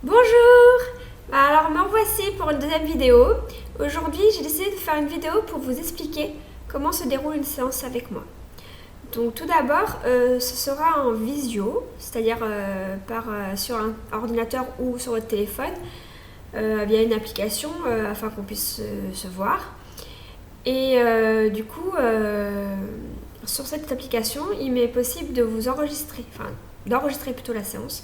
Bonjour! Alors me voici pour une deuxième vidéo. Aujourd'hui j'ai décidé de faire une vidéo pour vous expliquer comment se déroule une séance avec moi. Donc tout d'abord, ce sera en visio, c'est-à-dire sur un ordinateur ou sur votre téléphone, via une application afin qu'on puisse se voir. Et du coup, sur cette application, il m'est possible de vous enregistrer, enfin d'enregistrer plutôt la séance.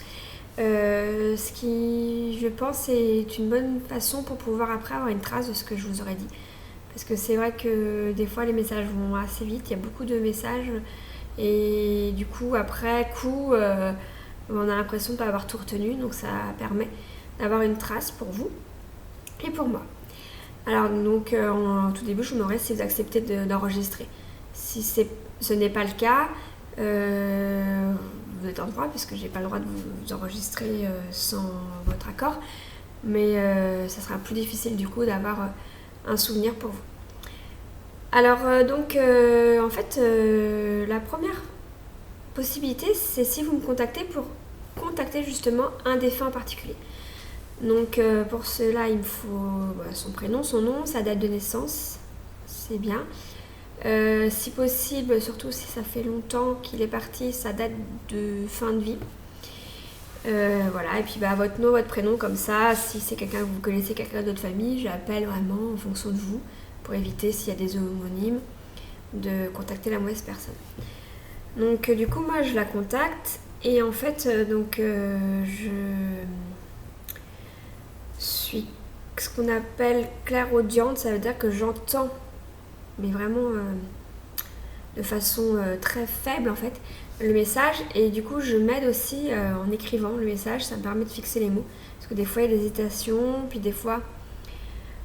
Ce qui, je pense, est une bonne façon pour pouvoir après avoir une trace de ce que je vous aurais dit. Parce que c'est vrai que des fois les messages vont assez vite, il y a beaucoup de messages et du coup après coup on a l'impression de ne pas avoir tout retenu, donc ça permet d'avoir une trace pour vous et pour moi. Alors donc en tout début je vous demanderai si vous acceptez d'enregistrer. Si ce n'est pas le cas, vous êtes en droit puisque j'ai pas le droit de vous enregistrer sans votre accord, mais ça sera plus difficile du coup d'avoir un souvenir pour vous. Alors en fait la première possibilité c'est si vous me contactez pour contacter justement un défunt en particulier. Donc pour cela il me faut son prénom, son nom, sa date de naissance, c'est bien. Si possible, surtout si ça fait longtemps qu'il est parti, sa date de fin de vie. Voilà, et puis votre nom, votre prénom, comme ça, si c'est quelqu'un que vous connaissez, quelqu'un d'autre famille, j'appelle vraiment en fonction de vous, pour éviter, s'il y a des homonymes, de contacter la mauvaise personne. Donc du coup, moi je la contacte, et en fait, je suis ce qu'on appelle clairaudiente, ça veut dire que j'entends, mais vraiment de façon très faible en fait, le message, et du coup je m'aide aussi en écrivant le message, ça me permet de fixer les mots, parce que des fois il y a des hésitations, puis des fois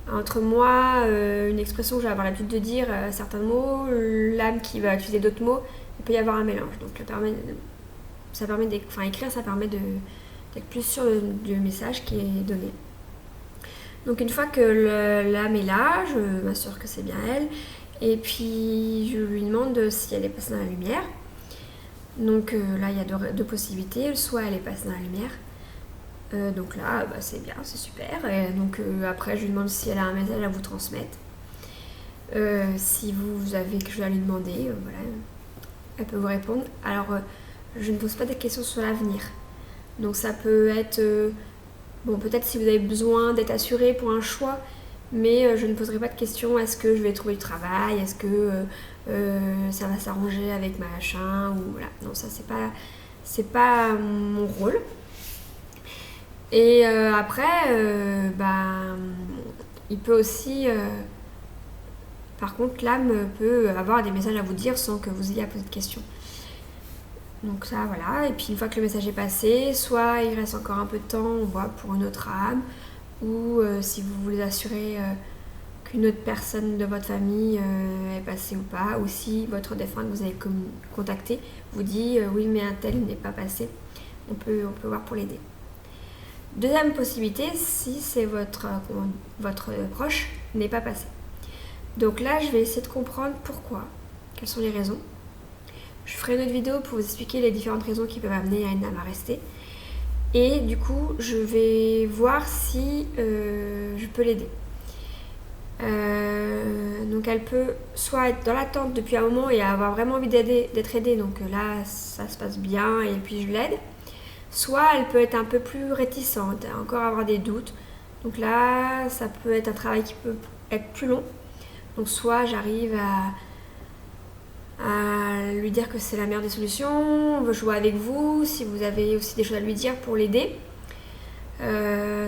entre moi, une expression que je vais avoir l'habitude de dire certains mots, l'âme qui va utiliser d'autres mots, il peut y avoir un mélange, donc écrire ça permet d'être plus sûr du message qui est donné. Donc une fois que l'âme est là, je m'assure que c'est bien elle, et puis je lui demande si elle est passée dans la lumière. Donc là il y a deux possibilités, soit elle est passée dans la lumière, donc là c'est bien, c'est super, et donc après je lui demande si elle a un message à vous transmettre. Si vous avez quelque chose à lui demander, voilà, elle peut vous répondre. Alors je ne pose pas des questions sur l'avenir, donc ça peut être peut-être si vous avez besoin d'être assuré pour un choix, mais je ne poserai pas de questions. Est-ce que je vais trouver du travail? Est-ce que ça va s'arranger avec ma machin? Ou voilà. Non, ça c'est pas mon rôle. Et après, il peut aussi, par contre, l'âme peut avoir des messages à vous dire sans que vous ayez à poser de questions. Donc ça, voilà. Et puis une fois que le message est passé, soit il reste encore un peu de temps, on voit pour une autre âme, ou si vous voulez assurer qu'une autre personne de votre famille est passée ou pas, ou si votre défunt que vous avez contacté vous dit oui mais un tel n'est pas passé, on peut voir pour l'aider. Deuxième possibilité, si c'est votre proche n'est pas passé. Donc là je vais essayer de comprendre pourquoi, quelles sont les raisons. Je ferai une autre vidéo pour vous expliquer les différentes raisons qui peuvent amener à une âme à rester. Et du coup, je vais voir si je peux l'aider. Donc elle peut soit être dans l'attente depuis un moment et avoir vraiment envie d'être aidée, donc là ça se passe bien et puis je l'aide. Soit elle peut être un peu plus réticente, encore avoir des doutes. Donc là, ça peut être un travail qui peut être plus long. Donc soit j'arrive à lui dire que c'est la meilleure des solutions, on veut jouer avec vous, si vous avez aussi des choses à lui dire pour l'aider.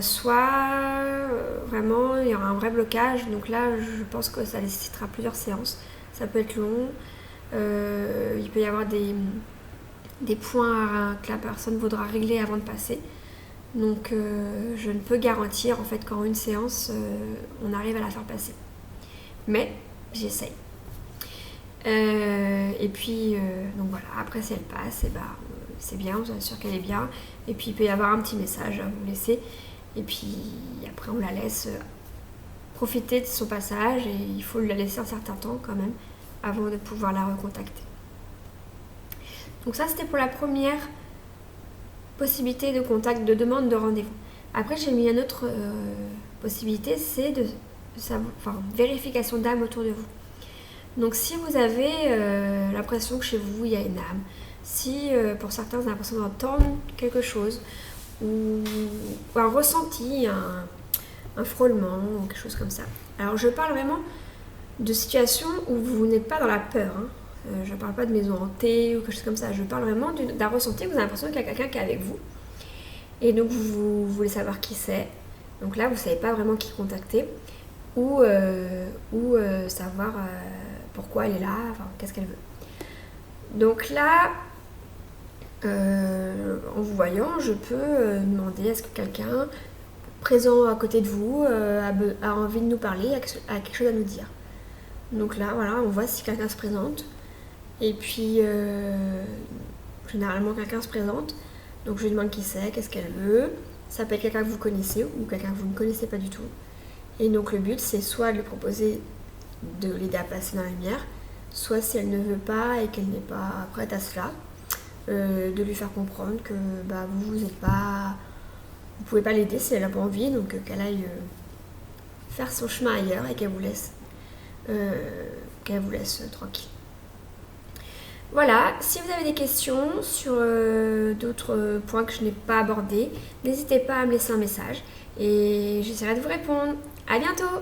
Soit vraiment il y aura un vrai blocage, donc là je pense que ça nécessitera plusieurs séances, ça peut être long, il peut y avoir des points que la personne voudra régler avant de passer, donc je ne peux garantir en fait qu'en une séance on arrive à la faire passer, mais j'essaye. Et puis donc voilà, après si elle passe, c'est bien, on s'assure qu'elle est bien, et puis il peut y avoir un petit message à vous laisser, et puis après on la laisse profiter de son passage, et il faut la laisser un certain temps quand même avant de pouvoir la recontacter. Donc ça c'était pour la première possibilité de contact, de demande de rendez-vous. Après, j'ai mis une autre possibilité, c'est de vérification d'âme autour de vous. Donc si vous avez l'impression que chez vous, il y a une âme, si pour certains, vous avez l'impression d'entendre quelque chose, ou un ressenti, un frôlement, ou quelque chose comme ça. Alors je parle vraiment de situations où vous n'êtes pas dans la peur. Je ne parle pas de maison hantée ou quelque chose comme ça. Je parle vraiment d'un ressenti où vous avez l'impression qu'il y a quelqu'un qui est avec vous. Et donc vous voulez savoir qui c'est. Donc là, vous ne savez pas vraiment qui contacter. Ou savoir pourquoi elle est là, qu'est-ce qu'elle veut. Donc là, en vous voyant, je peux demander est-ce que quelqu'un présent à côté de vous a envie de nous parler, a quelque chose à nous dire. Donc là, voilà, on voit si quelqu'un se présente. Et puis, généralement, quelqu'un se présente. Donc je lui demande qui c'est, qu'est-ce qu'elle veut. Ça peut être quelqu'un que vous connaissez ou quelqu'un que vous ne connaissez pas du tout. Et donc le but, c'est soit de lui proposer de l'aider à passer dans la lumière, soit si elle ne veut pas et qu'elle n'est pas prête à cela, de lui faire comprendre que vous pouvez pas l'aider si elle n'a pas envie, donc qu'elle aille faire son chemin ailleurs et qu'elle vous laisse tranquille. Voilà, si vous avez des questions sur d'autres points que je n'ai pas abordés, n'hésitez pas à me laisser un message et j'essaierai de vous répondre. À bientôt!